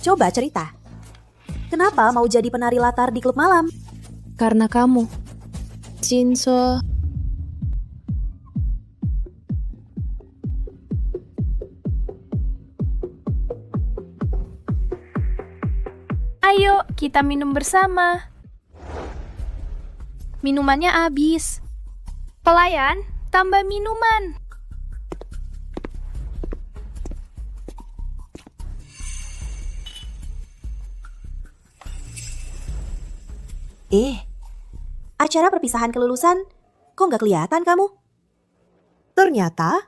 Coba cerita. Kenapa mau jadi penari latar di klub malam? Karena kamu, Jinso. Ayo, kita minum bersama. Minumannya habis. Pelayan, tambah minuman. Acara perpisahan kelulusan, kok nggak kelihatan kamu? Ternyata,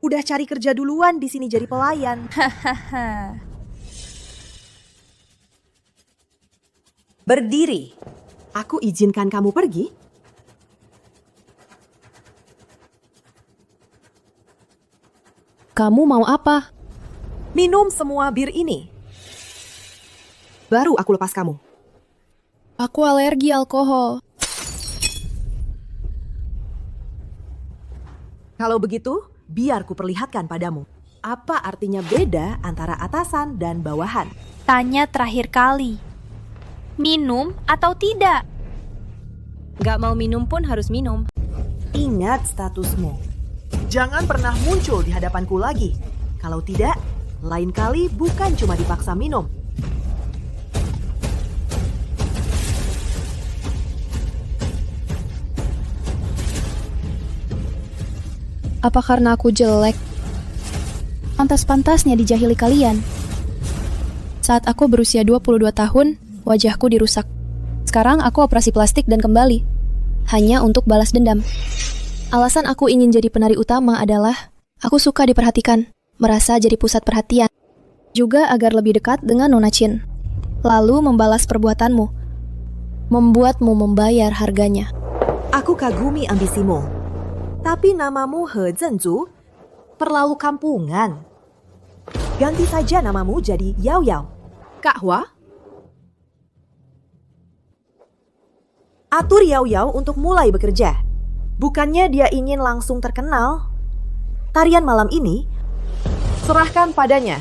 udah cari kerja duluan di sini jadi pelayan. Berdiri. Aku izinkan kamu pergi. Kamu mau apa? Minum semua bir ini. Baru aku lepas kamu. Aku alergi alkohol. Kalau begitu, biar ku perlihatkan padamu. Apa artinya beda antara atasan dan bawahan? Tanya terakhir kali. Minum atau tidak? Gak mau minum pun harus minum. Ingat statusmu. Jangan pernah muncul di hadapanku lagi. Kalau tidak, lain kali bukan cuma dipaksa minum. Apa karena aku jelek? Pantas-pantasnya dijahili kalian. Saat aku berusia 22 tahun, wajahku dirusak. Sekarang aku operasi plastik dan kembali. Hanya untuk balas dendam. Alasan aku ingin jadi penari utama adalah aku suka diperhatikan, merasa jadi pusat perhatian. Juga agar lebih dekat dengan Nona Chin. Lalu membalas perbuatanmu. Membuatmu membayar harganya. Aku kagumi ambisimu. Tapi namamu He Zhenzu terlalu kampungan. Ganti saja namamu jadi Yao Yao. Kak Hua? Atur Yao Yao untuk mulai bekerja. Bukannya dia ingin langsung terkenal. Tarian malam ini, serahkan padanya.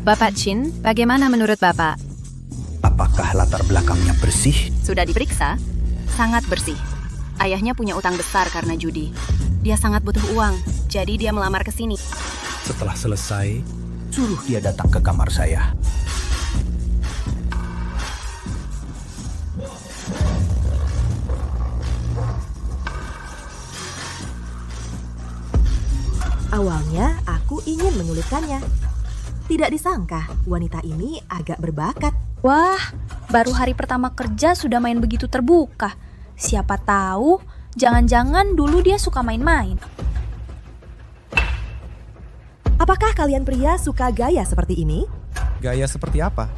Bapak Chin, bagaimana menurut Bapak? Apakah latar belakangnya bersih? Sudah diperiksa? Sangat bersih. Ayahnya punya utang besar karena judi. Dia sangat butuh uang, jadi dia melamar ke sini. Setelah selesai, suruh dia datang ke kamar saya. Awalnya aku ingin menyulitkannya. Tidak disangka, wanita ini agak berbakat. Wah, baru hari pertama kerja sudah main begitu terbuka. Siapa tahu, jangan-jangan dulu dia suka main-main. Apakah kalian pria suka gaya seperti ini? Gaya seperti apa?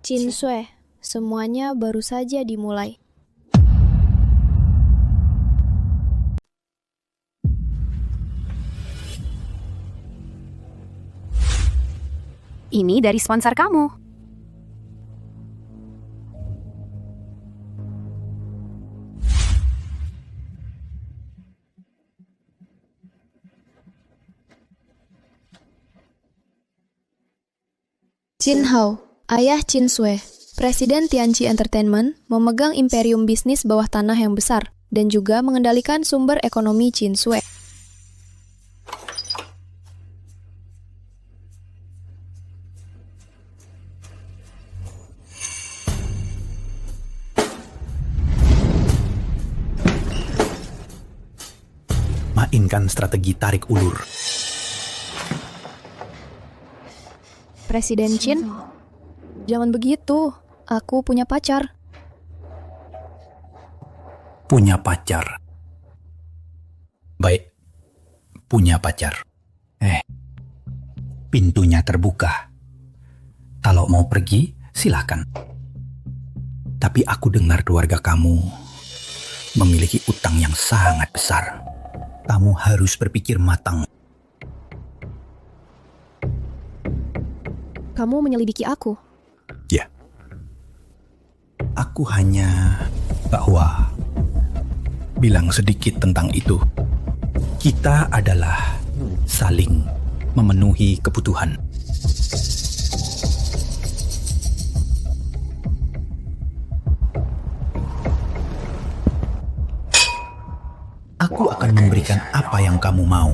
Chin Sue, semuanya baru saja dimulai. Ini dari sponsor kamu. Jin Hao, ayah Chin Sue, Presiden Tianqi Entertainment, memegang imperium bisnis bawah tanah yang besar dan juga mengendalikan sumber ekonomi Chin Sue. mainkan strategi tarik ulur. Presiden Chin, jangan begitu. Aku punya pacar. Punya pacar. Baik, punya pacar. Pintunya terbuka. Kalau mau pergi, silakan. Tapi aku dengar keluarga kamu memiliki utang yang sangat besar. Kamu harus berpikir matang. Kamu menyelidiki aku. Ya. Aku hanya bahwa bilang sedikit tentang itu. Kita adalah saling memenuhi kebutuhan. Aku akan memberikan apa yang kamu mau.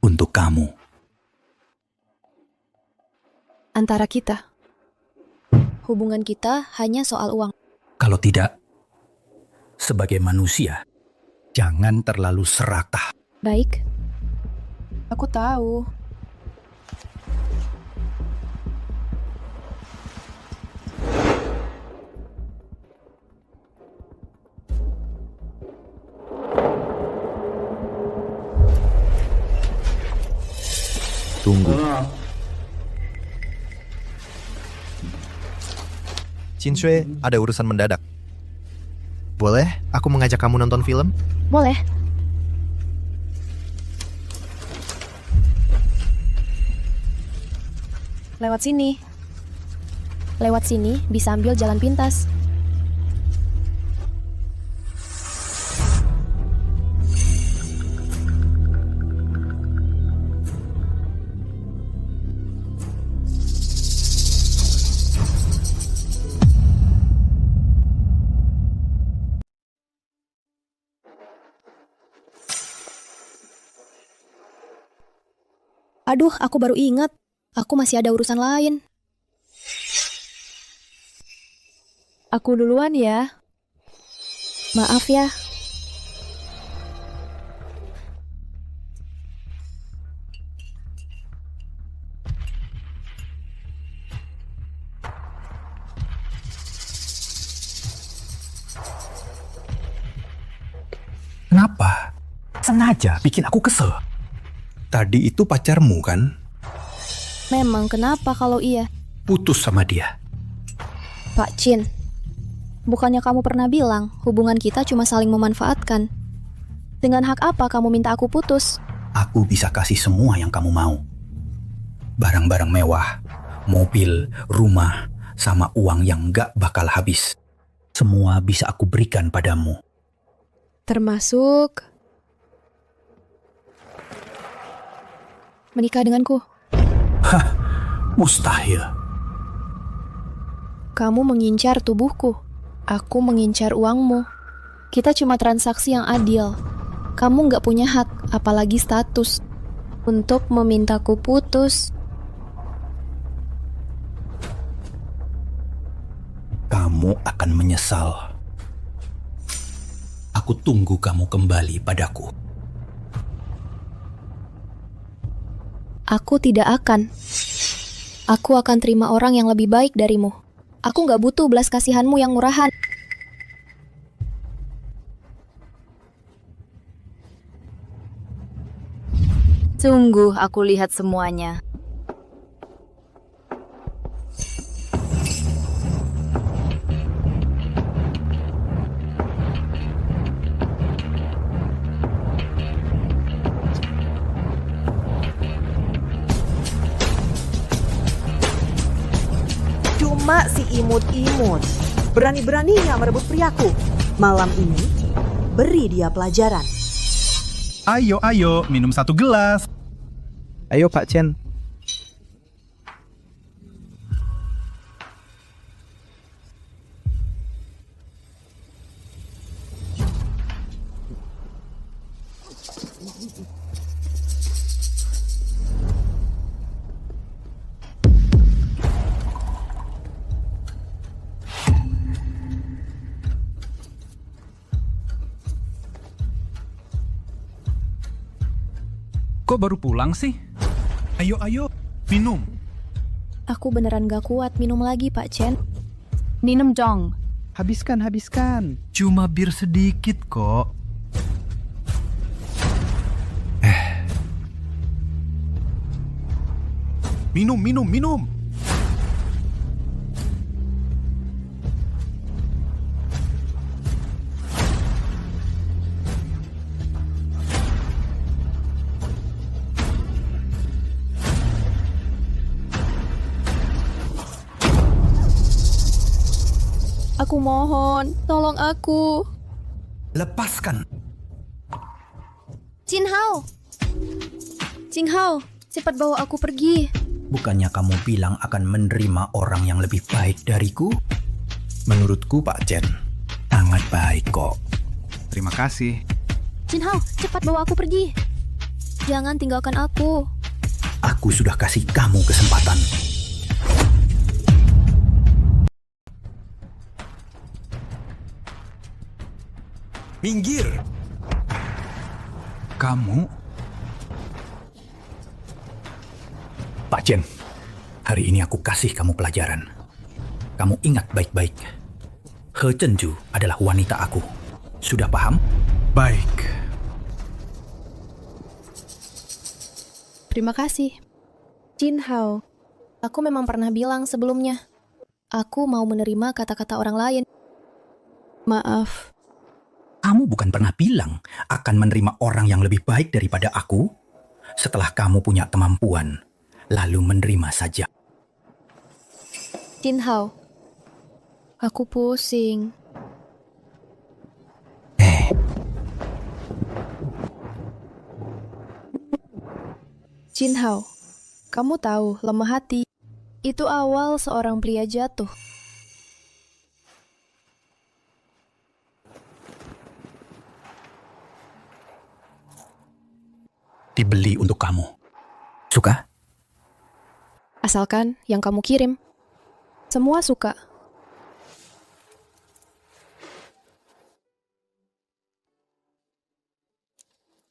Untuk kamu. Antara kita. Hubungan kita hanya soal uang. Kalau tidak, sebagai manusia, jangan terlalu serakah. Baik. Aku tahu. Tunggu. Cinshui, ada urusan mendadak. Boleh aku mengajak kamu nonton film? Boleh. Lewat sini. Lewat sini bisa ambil jalan pintas. Aduh, aku baru ingat. Aku masih ada urusan lain. Aku duluan ya. Maaf ya. Kenapa? Sengaja bikin aku kesel. Tadi itu pacarmu kan? Memang kenapa kalau iya? Putus sama dia. Pak Chin, bukannya kamu pernah bilang hubungan kita cuma saling memanfaatkan? Dengan hak apa kamu minta aku putus? Aku bisa kasih semua yang kamu mau. Barang-barang mewah, mobil, rumah, sama uang yang gak bakal habis. Semua bisa aku berikan padamu. Termasuk menikah denganku. Mustahil. Kamu mengincar tubuhku. Aku mengincar uangmu. Kita cuma transaksi yang adil. Kamu nggak punya hak, apalagi status, untuk memintaku putus. Kamu akan menyesal. Aku tunggu kamu kembali padaku. Aku tidak akan. Aku akan terima orang yang lebih baik darimu. Aku nggak butuh belas kasihanmu yang murahan. Sungguh aku lihat semuanya. Cuma si imut-imut berani-beraninya merebut priaku. Malam ini beri dia pelajaran. Ayo, minum 1 gelas. Ayo Pak Chen. Kok baru pulang sih? Ayo, minum. Aku beneran gak kuat minum lagi, Pak Chen. Minum dong. Habiskan. Cuma bir sedikit kok. Minum. Aku mohon, tolong aku. Lepaskan. Jin Hao, cepat bawa aku pergi. Bukannya kamu bilang akan menerima orang yang lebih baik dariku? Menurutku Pak Chen, Sangat baik kok. Terima kasih. Jin Hao, cepat bawa aku pergi. Jangan tinggalkan aku. Aku sudah kasih kamu kesempatan. minggir. Kamu? Pak Chen, hari ini aku kasih kamu pelajaran. Kamu ingat baik-baik. He Zhenju adalah wanita aku. Sudah paham? Baik. Terima kasih. Jin Hao, aku memang pernah bilang sebelumnya. Aku mau menerima kata-kata orang lain. Maaf. Kamu bukan pernah bilang akan menerima orang yang lebih baik daripada aku? Setelah kamu punya kemampuan, lalu menerima saja. Jin Hao, aku pusing. Jin Hao, kamu tahu lemah hati itu awal seorang pria jatuh. Dibeli untuk kamu. Suka? Asalkan yang kamu kirim. Semua suka.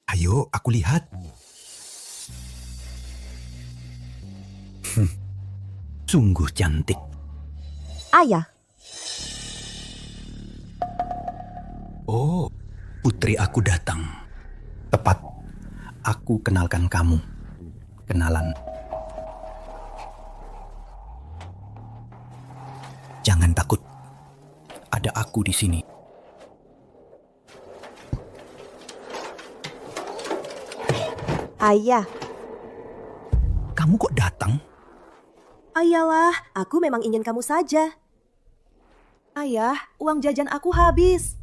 Ayo, aku lihat. Sungguh cantik. Ayah, Oh, putri aku datang. Tepat, aku kenalkan kamu. Kenalan. Jangan takut. Ada aku di sini. ayah. Kamu kok datang? Ayalah, aku memang ingin kamu saja. Ayah, uang jajan aku habis.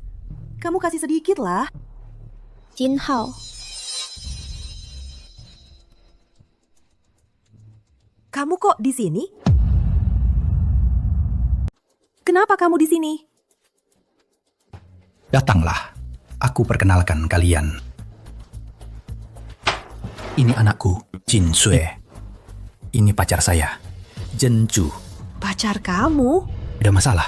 Kamu kasih sedikit lah. Jin Hao, Kamu kok di sini? Kenapa kamu di sini? Datanglah. Aku perkenalkan kalian. Ini anakku, Jin Sui. Ini pacar saya, Zhenju. Pacar kamu? Ada masalah?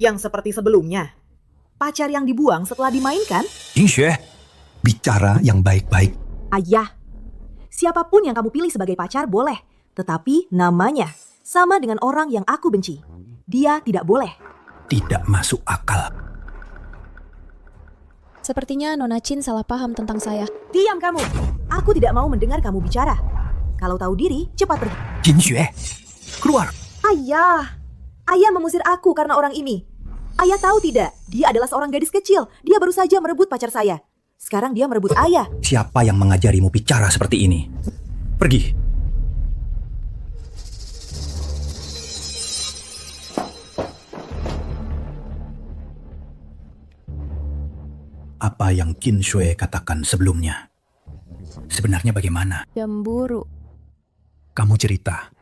Yang seperti sebelumnya. Pacar yang dibuang setelah dimainkan? Jin Sui, bicara yang baik-baik. Ayah, siapapun yang kamu pilih sebagai pacar boleh. Tetapi namanya sama dengan orang yang aku benci. Dia tidak boleh. Tidak masuk akal. sepertinya Nona Chin salah paham tentang saya. Diam kamu. Aku tidak mau mendengar kamu bicara. Kalau tahu diri, cepat pergi. Jin Sui, keluar. Ayah, ayah mengusir aku karena orang ini. Ayah tahu tidak, dia adalah seorang gadis kecil. Dia baru saja merebut pacar saya. Sekarang dia merebut ayah. Siapa yang mengajarimu bicara seperti ini? Pergi. Apa yang Jin Sui katakan sebelumnya? Sebenarnya bagaimana? Cemburu. Kamu cerita.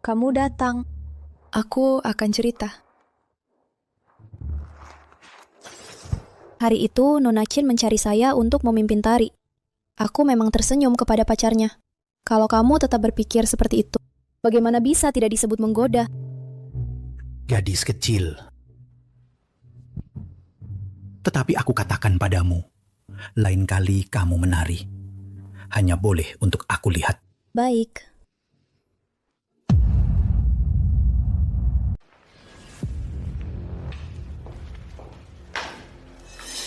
Kamu datang. Aku akan cerita. Hari itu Nona Chin mencari saya untuk memimpin tari. Aku memang tersenyum kepada pacarnya. Kalau kamu tetap berpikir seperti itu, bagaimana bisa tidak disebut menggoda? gadis kecil. Tetapi aku katakan padamu, lain kali kamu menari, hanya boleh untuk aku lihat. Baik.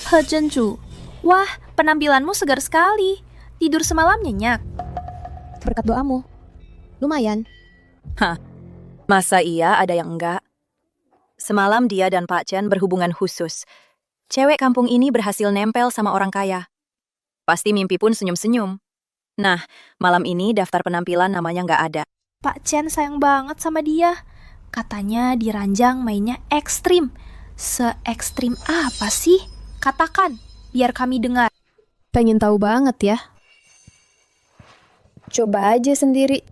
He Zhenju, wah penampilanmu segar sekali. Tidur semalam nyenyak. Berkat doamu. Lumayan. Masa iya ada yang enggak? Semalam dia dan Pak Chen berhubungan khusus. Cewek kampung ini berhasil nempel sama orang kaya. Pasti mimpi pun senyum-senyum. Nah, malam ini daftar penampilan namanya nggak ada. Pak Chen sayang banget sama dia. Katanya di ranjang mainnya ekstrim. Se-ekstrim apa sih? Katakan, biar kami dengar. Pengen tahu banget ya. Coba aja sendiri.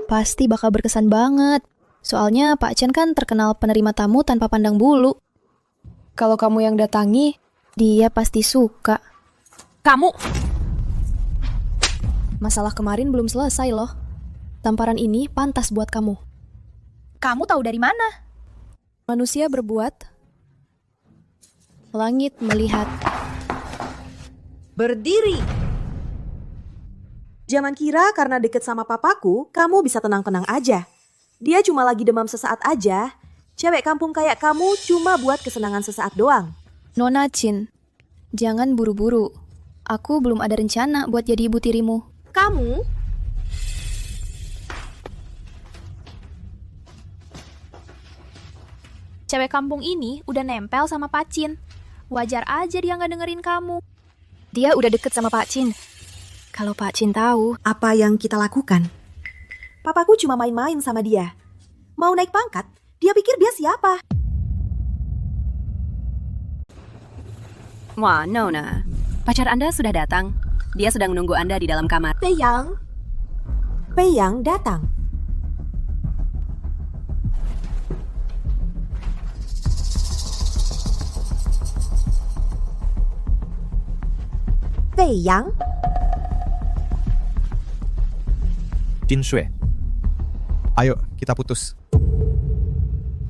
Pasti bakal berkesan banget. Soalnya Pak Chen kan terkenal penerima tamu tanpa pandang bulu. Kalau kamu yang datangi, dia pasti suka. Kamu, Masalah kemarin belum selesai loh. Tamparan ini pantas buat kamu. kamu tahu dari mana? Manusia berbuat, langit melihat. Berdiri! Jangan kira karena deket sama papaku, kamu bisa tenang-tenang aja. Dia cuma lagi demam sesaat aja. Cewek kampung kayak kamu cuma buat kesenangan sesaat doang. Nona Chin, jangan buru-buru. Aku belum ada rencana buat jadi ibu tirimu. Kamu? Cewek kampung ini udah nempel sama Pak Chin. Wajar aja dia nggak dengerin kamu. Dia udah deket sama Pak Chin. Kalau Pak Chin tahu, Apa yang kita lakukan? Papaku cuma main-main sama dia. Mau naik pangkat, dia pikir dia siapa? wah, Nona. Pacar Anda sudah datang. Dia sedang menunggu Anda di dalam kamar. Pei Yang datang. Pei Yang? Jin Shui. Ayo, kita putus.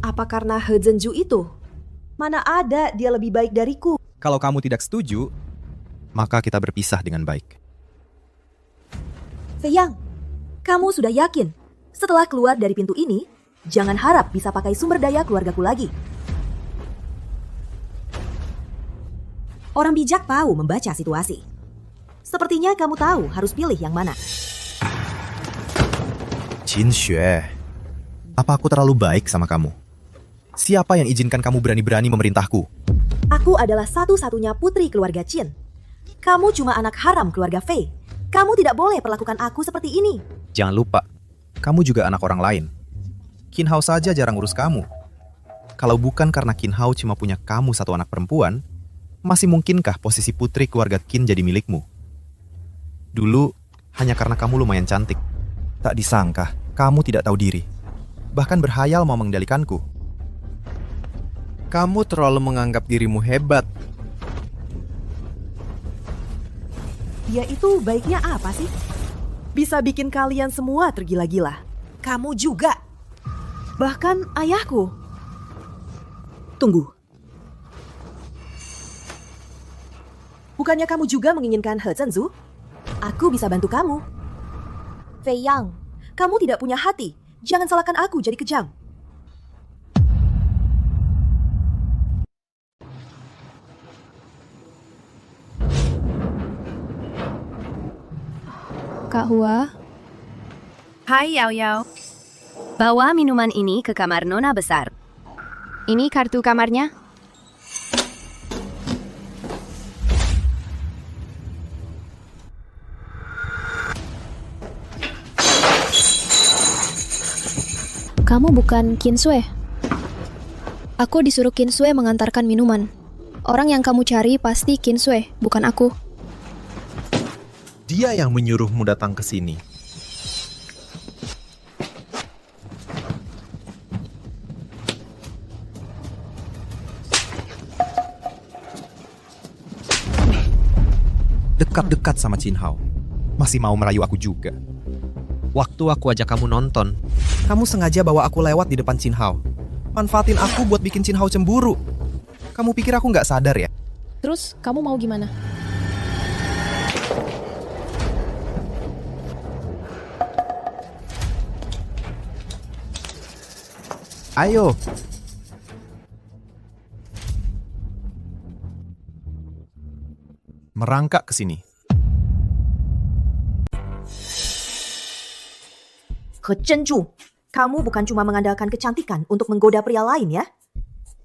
Apa karena He Zhenju itu? Mana ada dia lebih baik dariku? Kalau kamu tidak setuju, maka kita berpisah dengan baik. Pei Yang, kamu sudah yakin? Setelah keluar dari pintu ini, jangan harap bisa pakai sumber daya keluargaku lagi. Orang bijak tahu membaca situasi. Sepertinya kamu tahu harus pilih yang mana. Jin Shui, apa aku terlalu baik sama kamu? Siapa yang izinkan kamu berani-berani memerintahku? Aku adalah satu-satunya putri keluarga Qin. Kamu cuma anak haram keluarga Fei. Kamu tidak boleh perlakukan aku seperti ini. Jangan lupa, kamu juga anak orang lain. Qin Hao saja jarang urus kamu. Kalau bukan karena Qin Hao cuma punya kamu satu anak perempuan, masih mungkinkah posisi putri keluarga Qin jadi milikmu? Dulu, hanya karena kamu lumayan cantik. Tak disangka, kamu tidak tahu diri. Bahkan berhayal mau mengendalikanku. Kamu terlalu menganggap dirimu hebat. Dia itu baiknya apa sih? Bisa bikin kalian semua tergila-gila. Kamu juga. Bahkan ayahku. Tunggu. Bukannya kamu juga menginginkan He Zhenzu? Aku bisa bantu kamu. Fei Yang, kamu tidak punya hati. Jangan salahkan aku jadi kejam. Kak Hua, Hai Yao Yao. Bawa minuman ini ke kamar Nona besar. ini kartu kamarnya. Kamu bukan Qin Shui. Aku disuruh Qin Shui mengantarkan minuman. Orang yang kamu cari pasti Qin Shui, bukan aku. Dia yang menyuruhmu datang ke sini. Dekat-dekat sama Qin Hao. Masih mau merayu aku juga. Waktu aku ajak kamu nonton, kamu sengaja bawa aku lewat di depan Qin Hao. Manfaatin aku buat bikin Chin Hao cemburu. Kamu pikir aku nggak sadar ya? Terus, kamu mau gimana? Ayo. Merangkak ke sini. He Zhenju, kamu bukan cuma mengandalkan kecantikan untuk menggoda pria lain ya?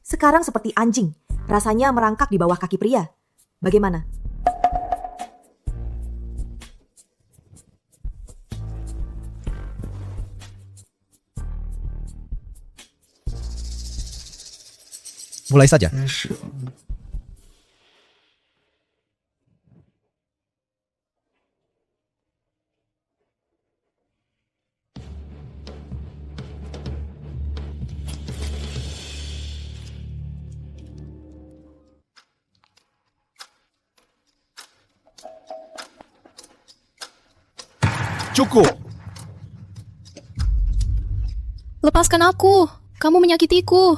Sekarang seperti anjing, rasanya merangkak di bawah kaki pria. Bagaimana? Mulai saja. Cukup. Lepaskan aku! Kamu menyakitiku!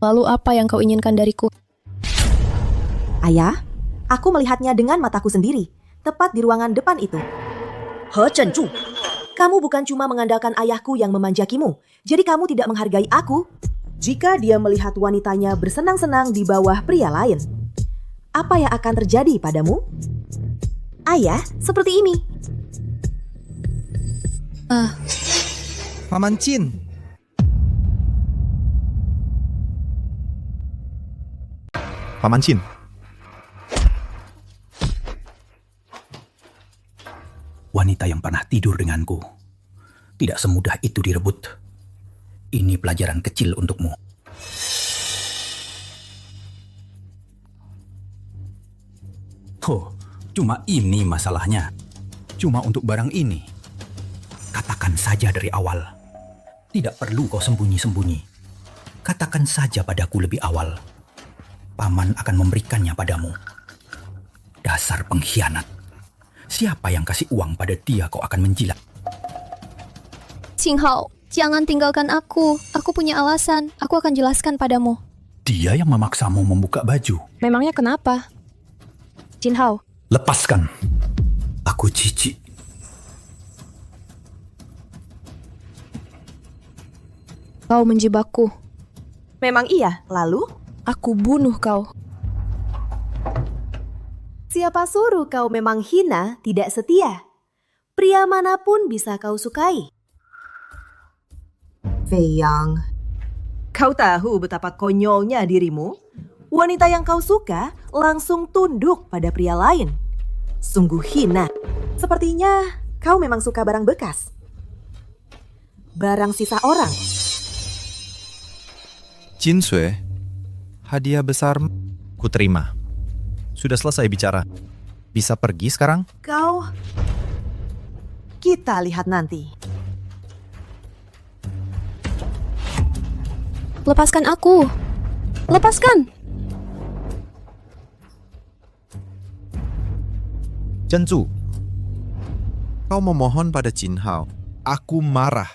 Lalu apa yang kau inginkan dariku? Ayah, aku melihatnya dengan mataku sendiri, tepat di ruangan depan itu. He Zhenju, kamu bukan cuma mengandalkan ayahku yang memanjakimu, jadi kamu tidak menghargai aku. Jika dia melihat wanitanya bersenang-senang di bawah pria lain, apa yang akan terjadi padamu? Ayah, seperti ini. Paman Chin. Paman Chin. Wanita yang pernah tidur denganku tidak semudah itu direbut. Ini pelajaran kecil untukmu. Oh, cuma ini masalahnya. Cuma untuk barang ini. Katakan saja dari awal. Tidak perlu kau sembunyi-sembunyi. Katakan saja padaku lebih awal. Paman akan memberikannya padamu. Dasar pengkhianat. Siapa yang kasih uang pada dia kau akan menjilat? Chin Hao, jangan tinggalkan aku. Aku punya alasan. Aku akan jelaskan padamu. Dia yang memaksamu membuka baju. Memangnya kenapa? Chin Hao, Lepaskan. Aku jijik. kau menjebakku. Memang iya, lalu? Aku bunuh kau. Siapa suruh kau memang hina, tidak setia? Pria manapun bisa kau sukai. Fei Yang, kau tahu betapa konyolnya dirimu? Wanita yang kau suka langsung tunduk pada pria lain. Sungguh hina. Sepertinya kau memang suka barang bekas. Barang sisa orang. Jin Sui, hadiah besar ku terima. Sudah selesai bicara. Bisa pergi sekarang? Kau... Kita lihat nanti. Lepaskan aku. Lepaskan. Zhenju, kau memohon pada Chin Hao. Aku marah.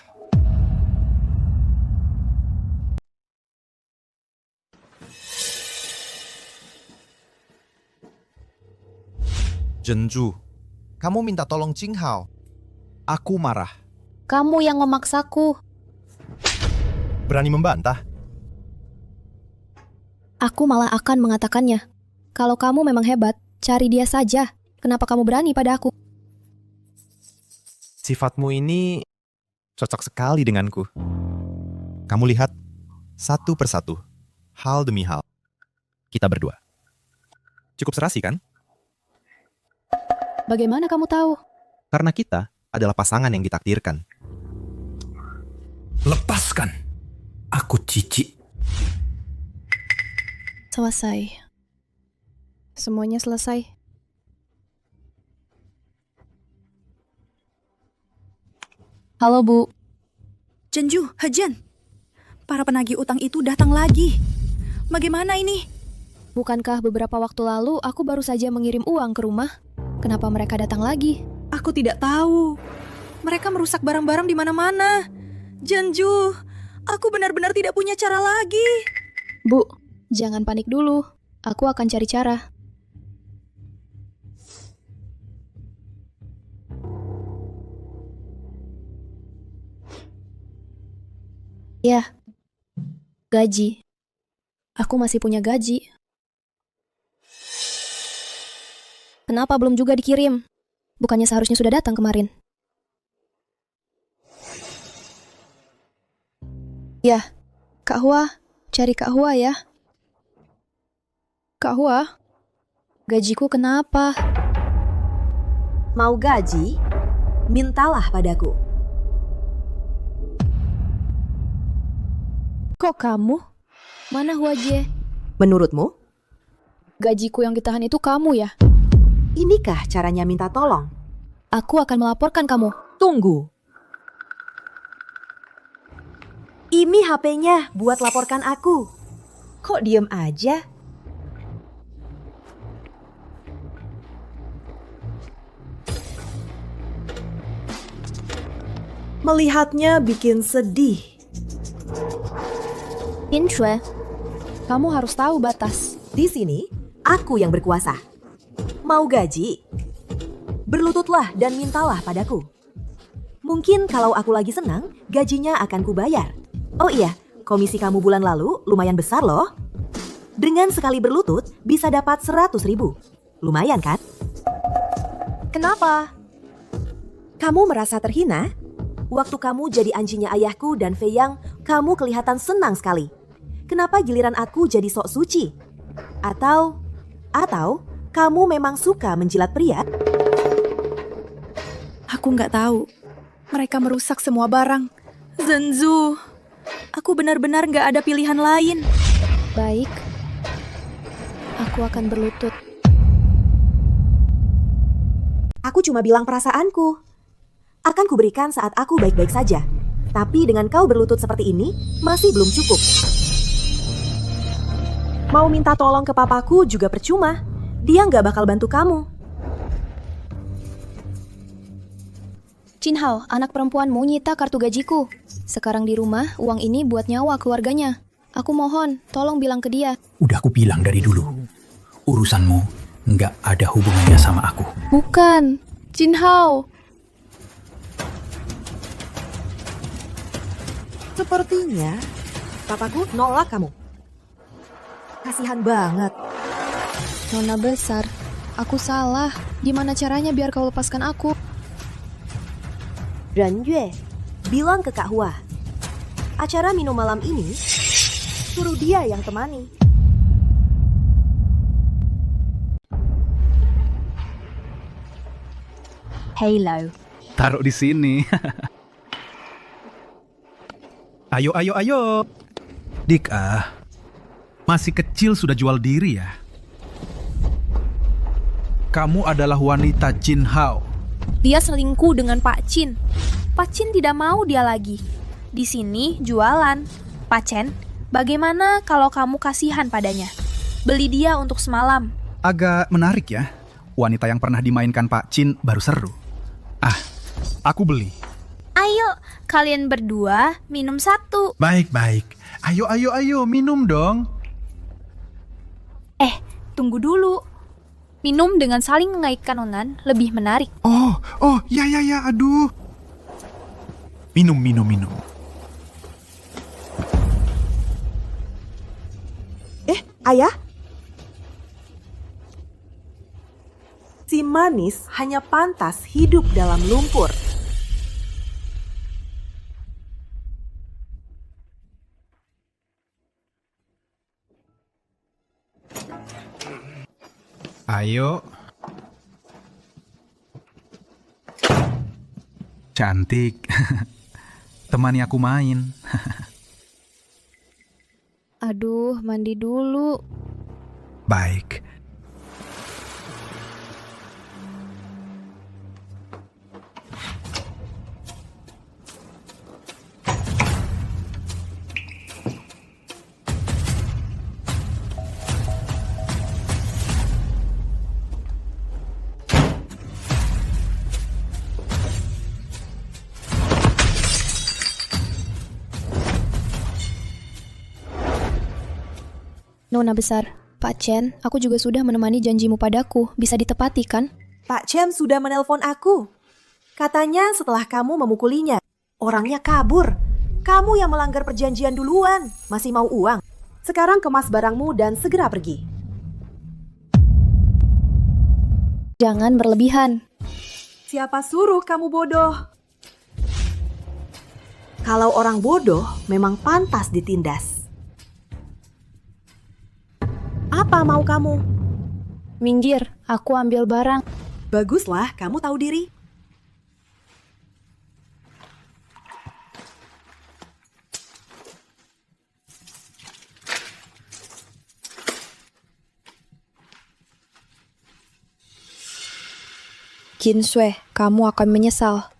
Zhenju, kamu minta tolong Chin Hao. Aku marah. Kamu yang memaksaku. Berani membantah? Aku malah akan mengatakannya. Kalau kamu memang hebat, cari dia saja. Kenapa kamu berani pada aku? Sifatmu ini cocok sekali denganku. Kamu lihat, satu persatu, hal demi hal. Kita berdua. Cukup serasi kan? Bagaimana kamu tahu? Karena kita adalah pasangan yang ditakdirkan. Lepaskan. Aku jijik. Selesai. Semuanya selesai. Halo, Bu. Zhenju, Hejian, para penagih utang itu datang lagi. Bagaimana ini? Bukankah beberapa waktu lalu aku baru saja mengirim uang ke rumah? Kenapa mereka datang lagi? Aku tidak tahu. Mereka merusak barang-barang di mana-mana. Janju, aku benar-benar tidak punya cara lagi. Bu, jangan panik dulu. Aku akan cari cara. Ya, gaji. Aku masih punya gaji. Kenapa belum juga dikirim? Bukannya seharusnya sudah datang kemarin? Ya, Kak Hua, cari Kak Hua ya. Kak Hua, gajiku kenapa? Mau gaji? Mintalah padaku. Kok kamu? Mana Hua Jie? Menurutmu, Gajiku yang ditahan itu kamu ya? inikah caranya minta tolong? Aku akan melaporkan kamu. Tunggu. Ini HP-nya buat laporkan aku. Kok diem aja? Melihatnya bikin sedih. Inshue, kamu harus tahu batas. Di sini, aku yang berkuasa. Mau gaji? Berlututlah dan mintalah padaku. Mungkin kalau aku lagi senang, gajinya akan kubayar. Oh iya, komisi kamu bulan lalu lumayan besar loh. Dengan sekali berlutut, bisa dapat 100.000. Lumayan kan? Kenapa? Kamu merasa terhina? Waktu kamu jadi anjingnya ayahku dan Fei Yang, kamu kelihatan senang sekali. Kenapa giliran aku jadi sok suci? Atau kamu memang suka menjilat pria? Aku nggak tahu. Mereka merusak semua barang. Zenzu, aku benar-benar nggak ada pilihan lain. Baik, aku akan berlutut. Aku cuma bilang perasaanku. Akan kuberikan saat aku baik-baik saja. Tapi dengan kau berlutut seperti ini, masih belum cukup. Mau minta tolong ke papaku juga percuma. Dia nggak bakal bantu kamu. Jinhao, anak perempuanmu nyita kartu gajiku. Sekarang di rumah, uang ini buat nyawa keluarganya. Aku mohon, tolong bilang ke dia. Udah aku bilang dari dulu. Urusanmu nggak ada hubungannya sama aku. Bukan, Jinhao. Sepertinya papaku nolak kamu. Kasihan banget. Nona besar, aku salah. Gimana caranya biar kau lepaskan aku? Ren Yue, bilang ke Kak Hua. Acara minum malam ini, suruh dia yang temani. Halo. Taruh di sini. Ayo, ayo, ayo. Dik, masih kecil sudah jual diri ya? Kamu adalah wanita Jinhao. Dia selingkuh dengan Pak Chin. Pak Chin tidak mau dia lagi. Di sini jualan. Pak Chen, bagaimana kalau kamu kasihan padanya? Beli dia untuk semalam. Agak menarik ya. Wanita yang pernah dimainkan Pak Chin baru seru. Aku beli. Ayo, kalian berdua minum satu. Baik, baik. Ayo, ayo, ayo, minum dong. Tunggu dulu. Minum dengan saling mengaitkan onan lebih menarik. Oh, ya, ya, ya, aduh. Minum, minum, minum. Ayah? Si manis hanya pantas hidup dalam lumpur. Ayo. Cantik. Temani aku main. Aduh, mandi dulu. Baik. Nona besar. Pak Chen, aku juga sudah menemani janjimu padaku. Bisa ditepati kan? Pak Chen sudah menelpon aku. Katanya setelah kamu memukulinya, orangnya kabur. Kamu yang melanggar perjanjian duluan. Masih mau uang? Sekarang kemas barangmu dan segera pergi. Jangan berlebihan. Siapa suruh kamu bodoh? Kalau orang bodoh memang pantas ditindas. Apa mau kamu? Minggir, aku ambil barang. Baguslah, kamu tahu diri. Qin Sui, kamu akan menyesal.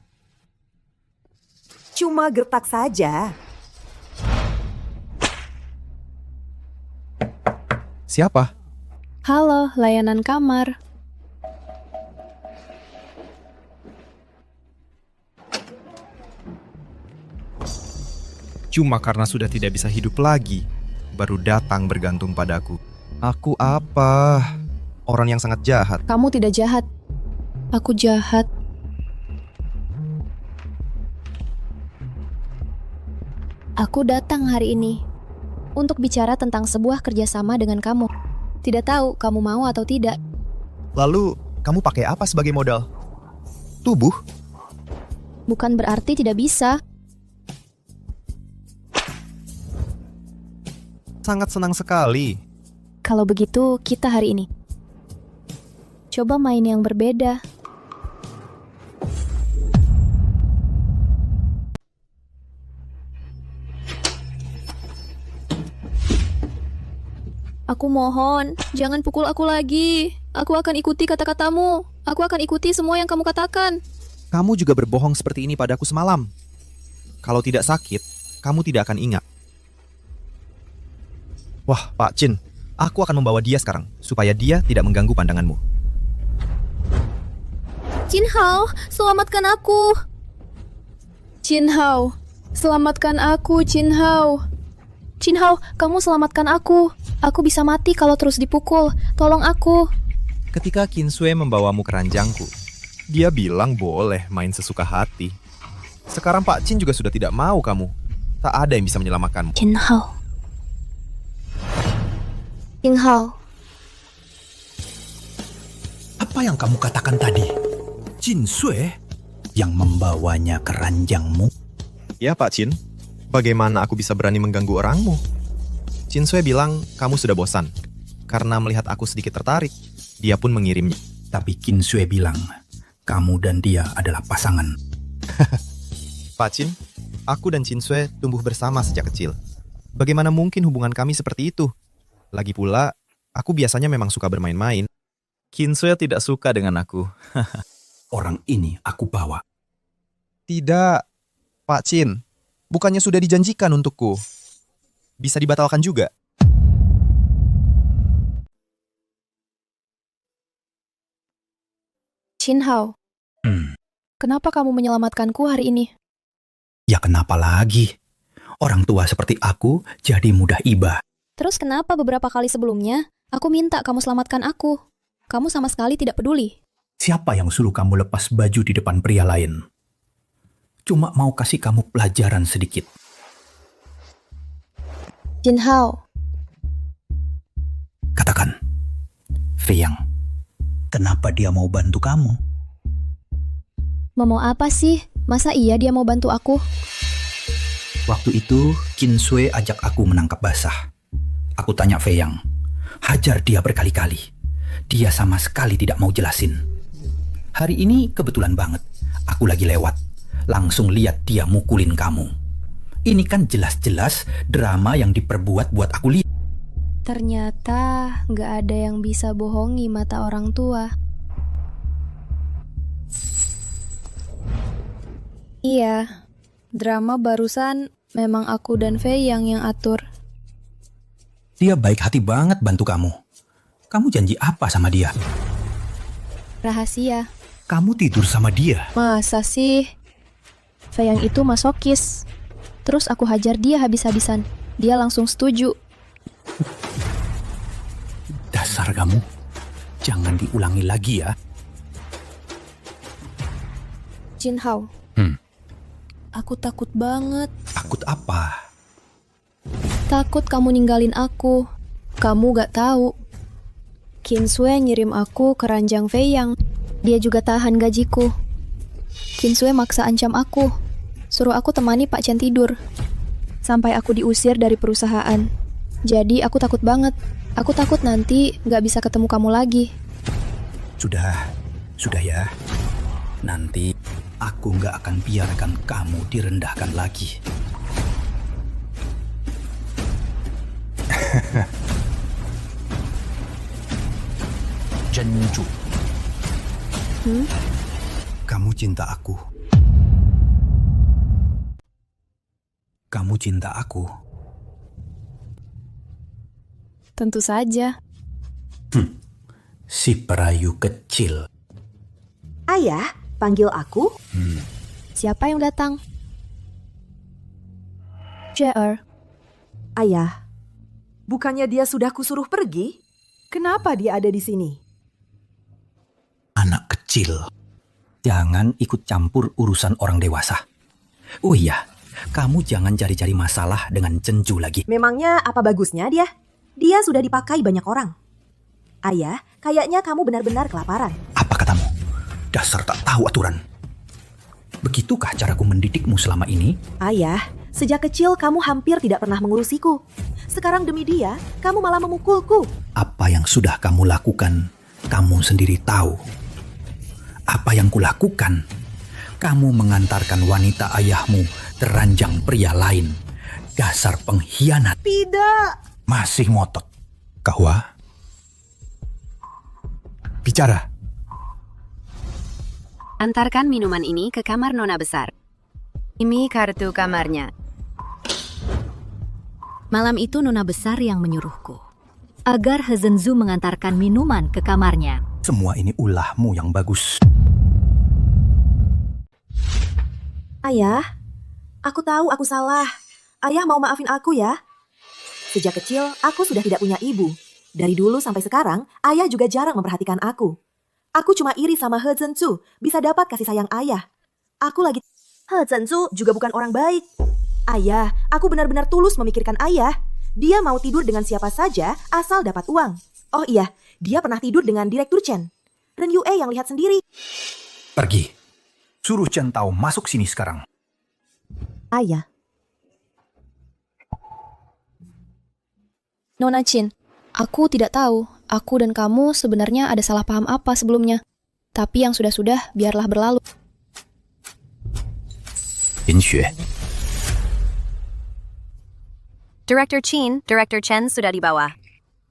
Cuma gertak saja. Siapa? Halo, layanan kamar. Cuma karena sudah tidak bisa hidup lagi, baru datang bergantung padaku. Aku apa? Orang yang sangat jahat. Kamu tidak jahat. Aku jahat. Aku datang hari ini untuk bicara tentang sebuah kerjasama dengan kamu. Tidak tahu kamu mau atau tidak. Lalu, kamu pakai apa sebagai modal? Tubuh? Bukan berarti tidak bisa. Sangat senang sekali. Kalau begitu, kita hari ini coba main yang berbeda. Aku mohon, jangan pukul aku lagi. Aku akan ikuti kata-katamu. Aku akan ikuti semua yang kamu katakan. Kamu juga berbohong seperti ini padaku semalam. Kalau tidak sakit, kamu tidak akan ingat. Wah, Pak Chin, aku akan membawa dia sekarang, supaya dia tidak mengganggu pandanganmu. Qin Hao, selamatkan aku. Qin Hao, selamatkan aku, Qin Hao. Qin Hao, kamu selamatkan aku. Aku bisa mati kalau terus dipukul. Tolong aku. Ketika Qin Sui membawamu ke ranjangku, dia bilang boleh main sesuka hati. Sekarang Pak Chin juga sudah tidak mau kamu. Tak ada yang bisa menyelamatkanmu. Qin Hao. Qin Hao. Apa yang kamu katakan tadi? Qin Sui yang membawanya ke ranjangmu? Ya Pak Chin, bagaimana aku bisa berani mengganggu orangmu? Qin Sui bilang kamu sudah bosan. Karena melihat aku sedikit tertarik, dia pun mengirimnya. Tapi Qin Sui bilang kamu dan dia adalah pasangan. Pak Chin, aku dan Qin Sui tumbuh bersama sejak kecil. Bagaimana mungkin hubungan kami seperti itu? Lagi pula, aku biasanya memang suka bermain-main. Qin Sui tidak suka dengan aku. Orang ini aku bawa. Tidak, Pak Chin. Bukannya sudah dijanjikan untukku. Bisa dibatalkan juga. Qin Hao. Kenapa kamu menyelamatkanku hari ini? Ya kenapa lagi? Orang tua seperti aku jadi mudah iba. Terus kenapa beberapa kali sebelumnya aku minta kamu selamatkan aku? Kamu sama sekali tidak peduli. Siapa yang suruh kamu lepas baju di depan pria lain? Cuma mau kasih kamu pelajaran sedikit. Qin Hao. Katakan, Fei Yang, kenapa dia mau bantu kamu? Mau apa sih? Masa iya dia mau bantu aku? Waktu itu, Qin Sui ajak aku menangkap basah. Aku tanya Fei Yang, hajar dia berkali-kali. Dia sama sekali tidak mau jelasin. Hari ini kebetulan banget, aku lagi lewat. Langsung lihat dia mukulin kamu. Ini kan jelas-jelas drama yang diperbuat buat aku lihat. Ternyata gak ada yang bisa bohongi mata orang tua. Iya, drama barusan memang aku dan Fei yang atur. Dia baik hati banget bantu kamu. Kamu janji apa sama dia? Rahasia. Kamu tidur sama dia? Masa sih? Fei yang itu masokis. Terus aku hajar dia habis-habisan. Dia langsung setuju. padamu. Jangan diulangi lagi ya. Jin Hao. Aku takut banget. Takut apa? Takut kamu ninggalin aku. Kamu gak tahu. Qin Sue ngirim aku ke ranjang Fei Yang. Dia juga tahan gajiku. Qin Sue maksa ancam aku. Suruh aku temani Pak Chen tidur. Sampai aku diusir dari perusahaan. Jadi aku takut banget. Aku takut nanti gak bisa ketemu kamu lagi. Sudah ya. Nanti aku gak akan biarkan kamu direndahkan lagi. Zhenju. Kamu cinta aku. Kamu cinta aku. Tentu saja. Si perayu kecil. Ayah, panggil aku. Siapa yang datang? JR. Ayah, bukannya dia sudah kusuruh pergi? Kenapa dia ada di sini? Anak kecil. Jangan ikut campur urusan orang dewasa. Oh iya, kamu jangan cari-cari masalah dengan Zhenju lagi. Memangnya apa bagusnya dia? Dia sudah dipakai banyak orang. Ayah, kayaknya kamu benar-benar kelaparan. Apa katamu? Dasar tak tahu aturan. Begitukah caraku mendidikmu selama ini? Ayah, sejak kecil kamu hampir tidak pernah mengurusiku. Sekarang demi dia, kamu malah memukulku. Apa yang sudah kamu lakukan, kamu sendiri tahu. Apa yang kulakukan? Kamu mengantarkan wanita ayahmu teranjang pria lain. Dasar pengkhianat. Tidak. Masih ngotot. Kahwa? Bicara. Antarkan minuman ini ke kamar Nona besar. Ini kartu kamarnya. Malam itu Nona besar yang menyuruhku agar He Zhenzu mengantarkan minuman ke kamarnya. Semua ini ulahmu yang bagus. Ayah, aku tahu aku salah. Ayah mau maafin aku ya. Sejak kecil, aku sudah tidak punya ibu. Dari dulu sampai sekarang, ayah juga jarang memperhatikan aku. Aku cuma iri sama He Zhenzu, bisa dapat kasih sayang ayah. Aku lagi... He Zhenzu juga bukan orang baik. Ayah, aku benar-benar tulus memikirkan ayah. Dia mau tidur dengan siapa saja, asal dapat uang. Oh iya, dia pernah tidur dengan Direktur Chen. Ren Yue yang lihat sendiri. Pergi. Suruh Chen Tao masuk sini sekarang. Ayah. Nona Qin, aku tidak tahu. Aku dan kamu sebenarnya ada salah paham apa sebelumnya. Tapi yang sudah-sudah, biarlah berlalu. Yin Xue. Director Qin, Director Chen sudah di bawah.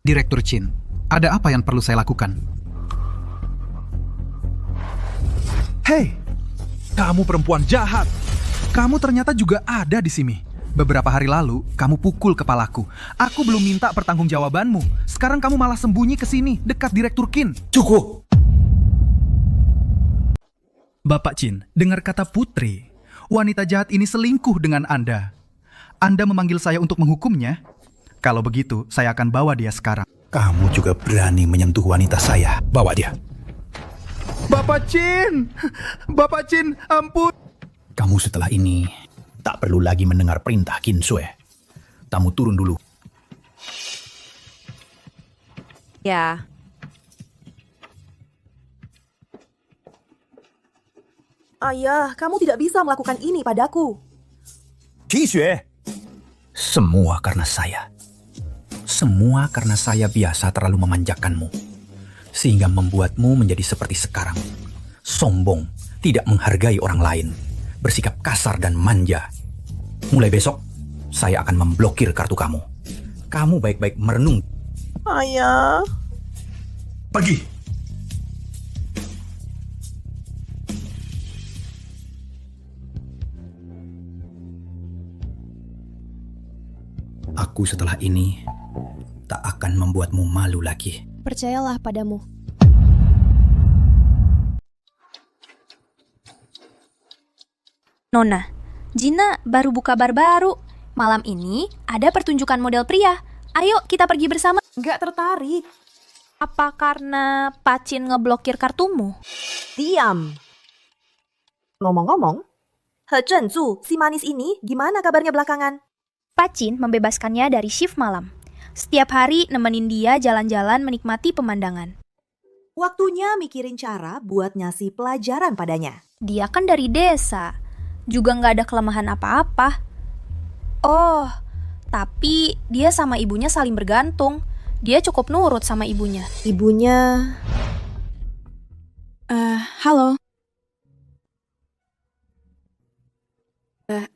Direktur Qin, ada apa yang perlu saya lakukan? Hei, kamu perempuan jahat. Kamu ternyata juga ada di sini. Beberapa hari lalu, kamu pukul kepalaku. Aku belum minta pertanggungjawabanmu. Sekarang kamu malah sembunyi ke sini, dekat Direktur Qin. Cukup. Bapak Qin, dengar kata Putri. Wanita jahat ini selingkuh dengan Anda. Anda memanggil saya untuk menghukumnya? Kalau begitu, saya akan bawa dia sekarang. Kamu juga berani menyentuh wanita saya. Bawa dia. Bapak Qin! Bapak Qin, ampun! Kamu setelah ini tak perlu lagi mendengar perintah Qin Sue. Kamu turun dulu. Ya. Ayah, kamu tidak bisa melakukan ini padaku. Qin Sue. Semua karena saya. Semua karena saya biasa terlalu memanjakanmu. Sehingga membuatmu menjadi seperti sekarang. Sombong, tidak menghargai orang lain. Bersikap kasar dan manja. Mulai besok, saya akan memblokir kartu kamu. Kamu baik-baik merenung. Ayah. Pergi. Aku setelah ini tak akan membuatmu malu lagi. Percayalah padamu. Nona, Gina baru buka bar baru. Malam ini ada pertunjukan model pria. Ayo kita pergi bersama. Nggak tertarik. Apa karena Pacin ngeblokir kartumu? Diam. Ngomong-ngomong, He Zhenzu, si manis ini gimana kabarnya belakangan? Pacin membebaskannya dari shift malam. Setiap hari nemenin dia jalan-jalan menikmati pemandangan. Waktunya mikirin cara buat ngasih pelajaran padanya. Dia kan dari desa, juga nggak ada kelemahan apa-apa. Oh, tapi dia sama ibunya saling bergantung. Dia cukup nurut sama ibunya. Ibunya... Halo.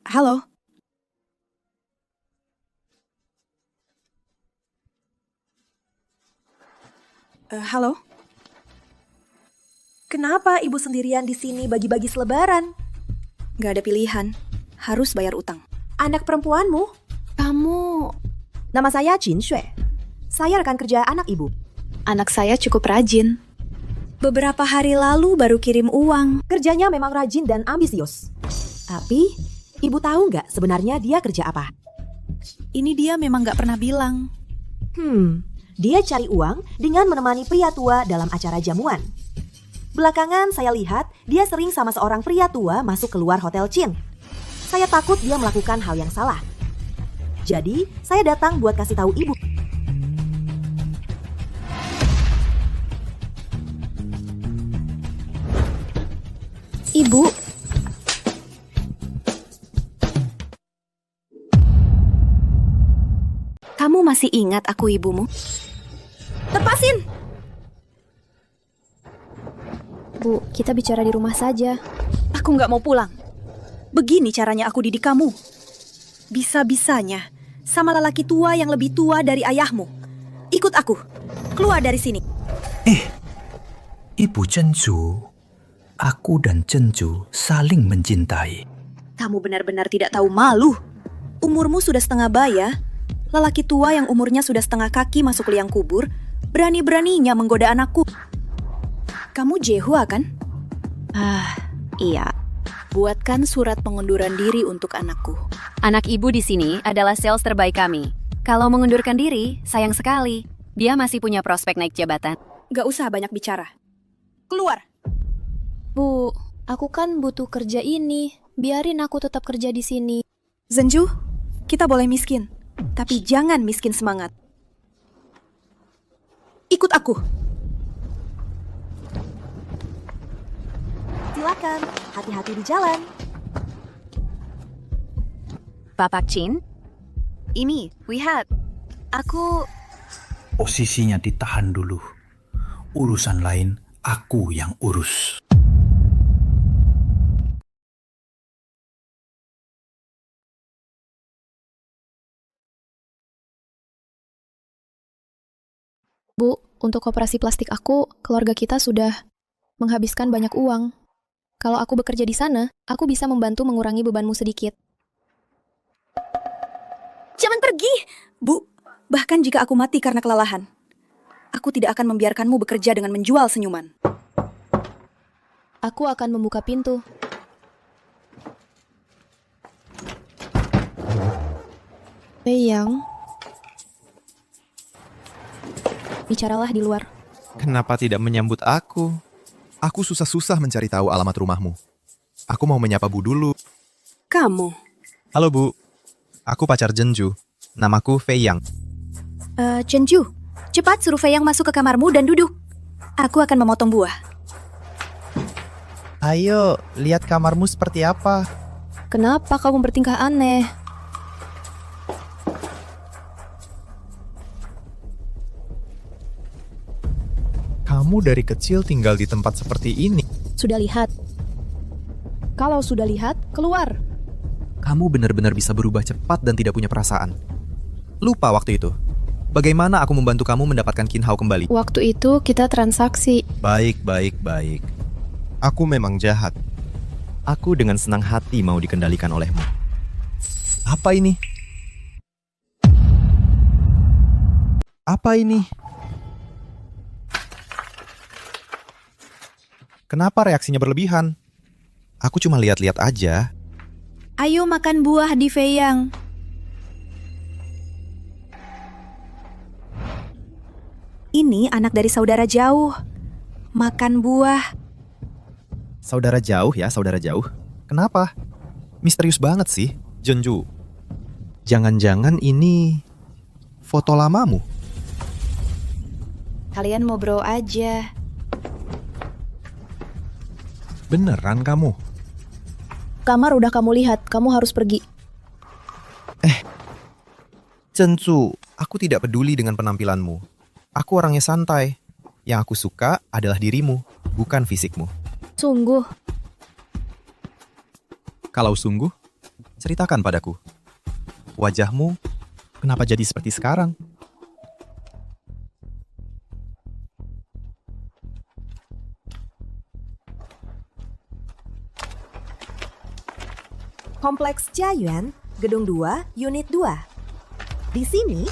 Halo. Halo. Kenapa ibu sendirian di sini bagi-bagi selebaran? Gak ada pilihan. Harus bayar utang. Anak perempuanmu? Kamu... Nama saya Jin Xue. Saya rekan kerja anak ibu. Anak saya cukup rajin. Beberapa hari lalu baru kirim uang. Kerjanya memang rajin dan ambisius. Tapi, ibu tahu nggak sebenarnya dia kerja apa? Ini dia memang gak pernah bilang. Dia cari uang dengan menemani pria tua dalam acara jamuan. Belakangan saya lihat dia sering sama seorang pria tua masuk keluar Hotel Chin. Saya takut dia melakukan hal yang salah. Jadi, saya datang buat kasih tahu ibu. Ibu, Kamu masih ingat aku ibumu? Lepasin! Bu, kita bicara di rumah saja. Aku gak mau pulang. Begini caranya aku didik kamu. Bisa-bisanya sama lelaki tua yang lebih tua dari ayahmu. Ikut aku. Keluar dari sini. Ibu Zhenzu, aku dan Zhenzu saling mencintai. Kamu benar-benar tidak tahu malu. Umurmu sudah setengah baya. Lelaki tua yang umurnya sudah setengah kaki masuk liang kubur, berani-beraninya menggoda anakku. Kamu Jehua kan? Iya. Buatkan surat pengunduran diri untuk anakku. Anak ibu di sini adalah sales terbaik kami. Kalau mengundurkan diri, sayang sekali. Dia masih punya prospek naik jabatan. Gak usah banyak bicara. Keluar! Bu, aku kan butuh kerja ini. Biarin aku tetap kerja di sini. Zhenju, kita boleh miskin, tapi jangan miskin semangat. Ikut aku. Silakan, hati-hati di jalan. Bapak Chin? Ini, lihat. Aku... Posisinya ditahan dulu. Urusan lain aku yang urus. Bu, untuk operasi plastik aku, keluarga kita sudah menghabiskan banyak uang. Kalau aku bekerja di sana, aku bisa membantu mengurangi bebanmu sedikit. Jangan pergi! Bu, bahkan jika aku mati karena kelelahan, aku tidak akan membiarkanmu bekerja dengan menjual senyuman. Aku akan membuka pintu. Yang bicaralah di luar. Kenapa tidak menyambut aku? Aku susah-susah mencari tahu alamat rumahmu. Aku mau menyapa Bu dulu. Kamu? Halo Bu, aku pacar Zhenju. Namaku Fei Yang. Zhenju, cepat suruh Fei Yang masuk ke kamarmu dan duduk. Aku akan memotong buah. Ayo, lihat kamarmu seperti apa. Kenapa kamu bertingkah aneh? Kamu dari kecil tinggal di tempat seperti ini. Sudah lihat? Kalau sudah lihat, keluar. Kamu benar-benar bisa berubah cepat dan tidak punya perasaan. Lupa waktu itu. Bagaimana aku membantu kamu mendapatkan Qin Hao kembali? Waktu itu kita transaksi. Baik. Aku memang jahat. Aku dengan senang hati mau dikendalikan olehmu. Apa ini? Apa ini? Kenapa reaksinya berlebihan? Aku cuma lihat-lihat aja. Ayo makan buah di Fei Yang. Ini anak dari saudara jauh. Makan buah. Saudara jauh ya, saudara jauh. Kenapa? Misterius banget sih, Jeonju. Jangan-jangan ini foto lamamu? Kalian mau bro aja. Beneran kamu? Kamar udah kamu lihat, kamu harus pergi. Jeonju, aku tidak peduli dengan penampilanmu. Aku orangnya santai. Yang aku suka adalah dirimu, bukan fisikmu. Sungguh, Kalau sungguh, ceritakan padaku. Wajahmu kenapa jadi seperti sekarang? Kompleks Jiayuan, Gedung 2, Unit 2. Di sini,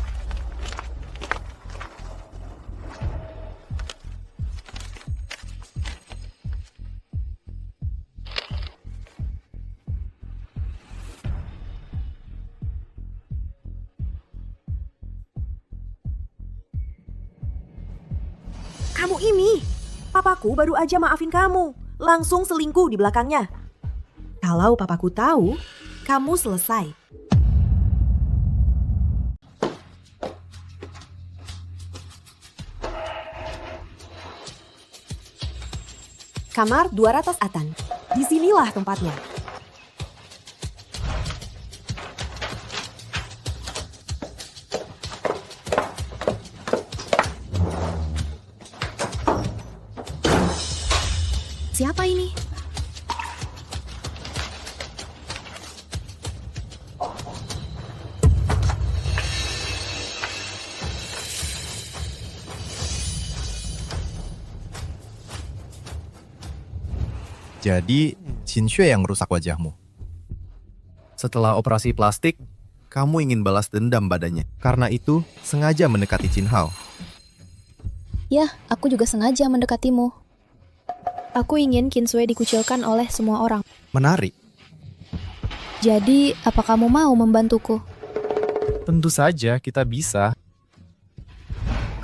kamu ini, papaku baru aja maafin kamu, langsung selingkuh di belakangnya. Kalau papaku tahu, kamu selesai. Kamar 200 Atan. Disinilah tempatnya. siapa ini? Jadi, Jin Xue yang merusak wajahmu. Setelah operasi plastik, kamu ingin balas dendam badannya. Karena itu, sengaja mendekati Jin Hao. Ya, aku juga sengaja mendekatimu. Aku ingin Kinsue dikucilkan oleh semua orang. Menarik. Jadi, apa kamu mau membantuku? Tentu saja kita bisa.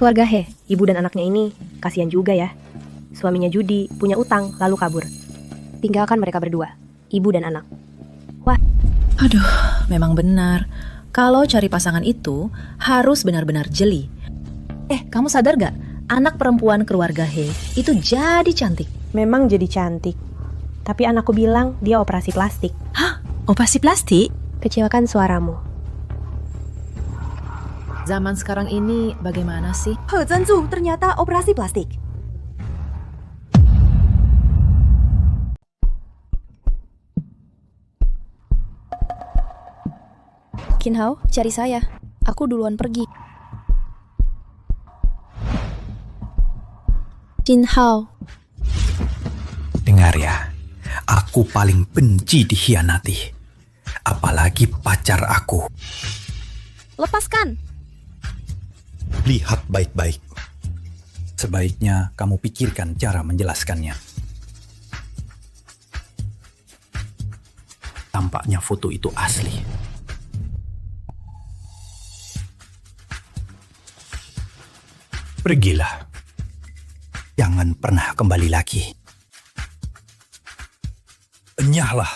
Keluarga He, ibu dan anaknya ini, kasihan juga ya. Suaminya judi, punya utang, lalu kabur. Tinggalkan mereka berdua, ibu dan anak. Aduh, memang benar. Kalau cari pasangan itu, harus benar-benar jeli. Kamu sadar gak? Anak perempuan keluarga He itu jadi cantik. Memang jadi cantik. Tapi anakku bilang dia operasi plastik. Hah? Operasi plastik? Kecilkan suaramu. Zaman sekarang ini bagaimana sih? He Zhenzu ternyata operasi plastik. Kinhao, cari saya. Aku duluan pergi. Kinhao, Dengar ya, aku paling benci dikhianati. Apalagi pacar aku. lepaskan! Lihat baik-baik. Sebaiknya kamu pikirkan cara menjelaskannya. Tampaknya foto itu asli. Pergilah. Jangan pernah kembali lagi. Enyahlah.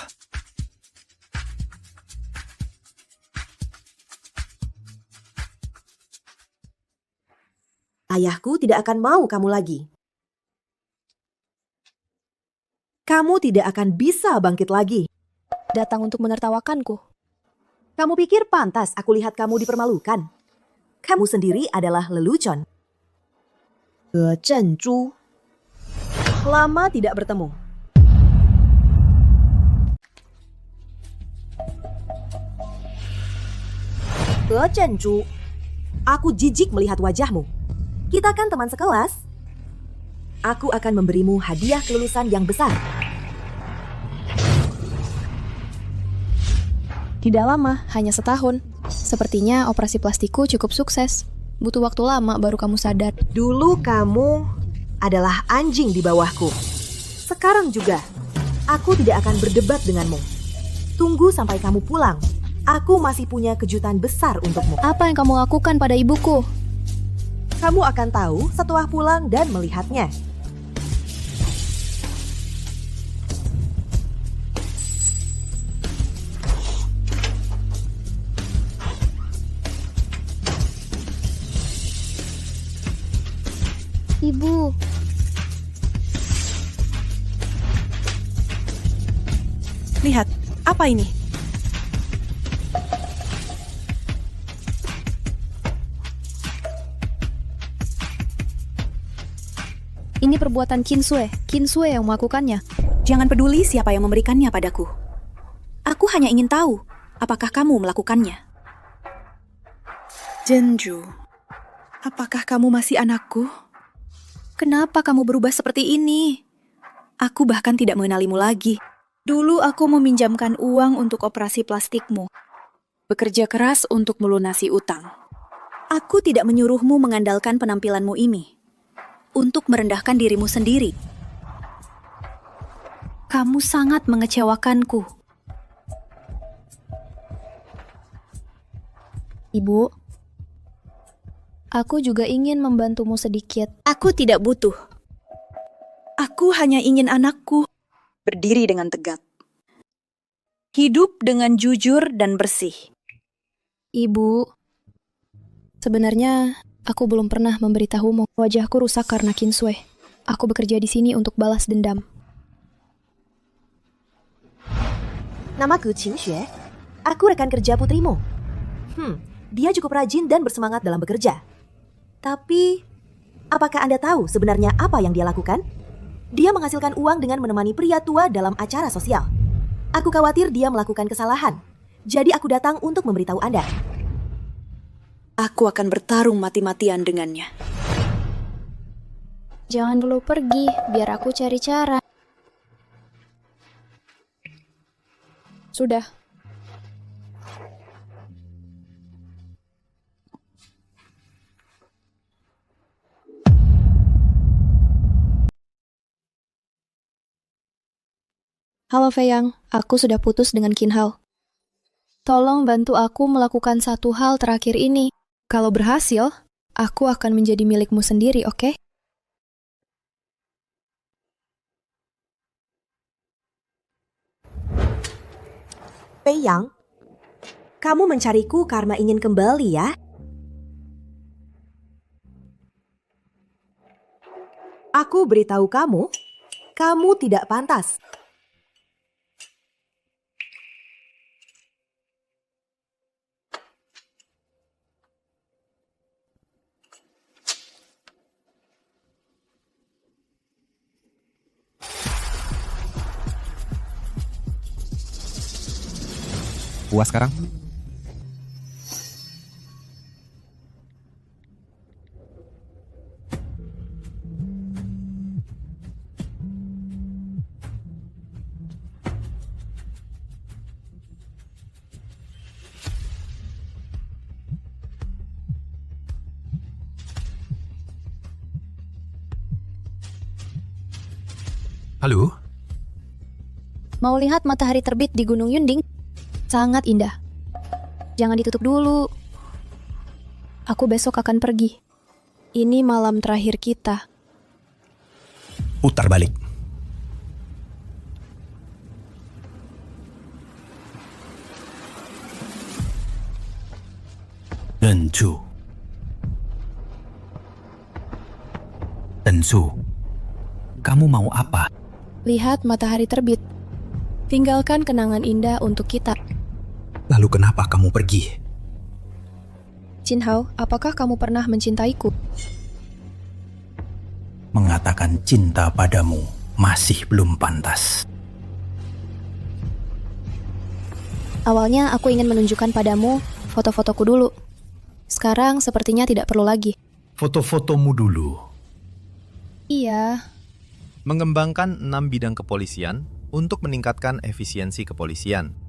Ayahku tidak akan mau kamu lagi. Kamu tidak akan bisa bangkit lagi. Datang untuk menertawakanku. Kamu pikir pantas aku lihat kamu dipermalukan? Kamu sendiri adalah lelucon. He Zhenzu. Lama tidak bertemu. He Zhenzu. Aku jijik melihat wajahmu. Kita kan teman sekelas. Aku akan memberimu hadiah kelulusan yang besar. Tidak lama, hanya setahun. Sepertinya operasi plastikku cukup sukses. Butuh waktu lama baru kamu sadar. Dulu kamu adalah anjing di bawahku. Sekarang juga, aku tidak akan berdebat denganmu. Tunggu sampai kamu pulang. Aku masih punya kejutan besar untukmu. Apa yang kamu lakukan pada ibuku? Kamu akan tahu setelah pulang dan melihatnya. Ibu, Lihat, apa ini? ini perbuatan Kinsue. Kinsue yang melakukannya. Jangan peduli siapa yang memberikannya padaku. Aku hanya ingin tahu, apakah kamu melakukannya? Jenju, apakah kamu masih anakku? Kenapa kamu berubah seperti ini? Aku bahkan tidak mengenalimu lagi. Dulu aku meminjamkan uang untuk operasi plastikmu. Bekerja keras untuk melunasi utang. Aku tidak menyuruhmu mengandalkan penampilanmu ini untuk merendahkan dirimu sendiri. Kamu sangat mengecewakanku. Ibu, aku juga ingin membantumu sedikit. Aku tidak butuh. Aku hanya ingin anakku berdiri dengan tegak. Hidup dengan jujur dan bersih. Ibu, sebenarnya aku belum pernah memberitahumu. Wajahku rusak karena Kinsue. Aku bekerja di sini untuk balas dendam. Namaku Qin Xue. Aku rekan kerja putrimu. Dia cukup rajin dan bersemangat dalam bekerja. Tapi, apakah Anda tahu sebenarnya apa yang dia lakukan? Dia menghasilkan uang dengan menemani pria tua dalam acara sosial. Aku khawatir dia melakukan kesalahan. Jadi aku datang untuk memberitahu Anda. Aku akan bertarung mati-matian dengannya. Jangan dulu pergi, biar aku cari cara. Sudah. Halo Feyang, aku sudah putus dengan Kinhao. Tolong bantu aku melakukan satu hal terakhir ini. Kalau berhasil, aku akan menjadi milikmu sendiri, oke? Pei Yang, kamu mencariku karena ingin kembali ya? Aku beritahu kamu, kamu tidak pantas. Puas sekarang? Halo? Mau lihat matahari terbit di Gunung Yunding? Sangat indah. Jangan ditutup dulu. Aku besok akan pergi. Ini malam terakhir kita. Putar balik. Tensu. Tensu. Kamu mau apa? Lihat matahari terbit. Tinggalkan kenangan indah untuk kita. Lalu kenapa kamu pergi? Jinhao, apakah kamu pernah mencintaiku? Mengatakan cinta padamu masih belum pantas. Awalnya aku ingin menunjukkan padamu foto-fotoku dulu. Sekarang sepertinya tidak perlu lagi. Foto-fotomu dulu. Iya, Mengembangkan 6 bidang kepolisian untuk meningkatkan efisiensi kepolisian.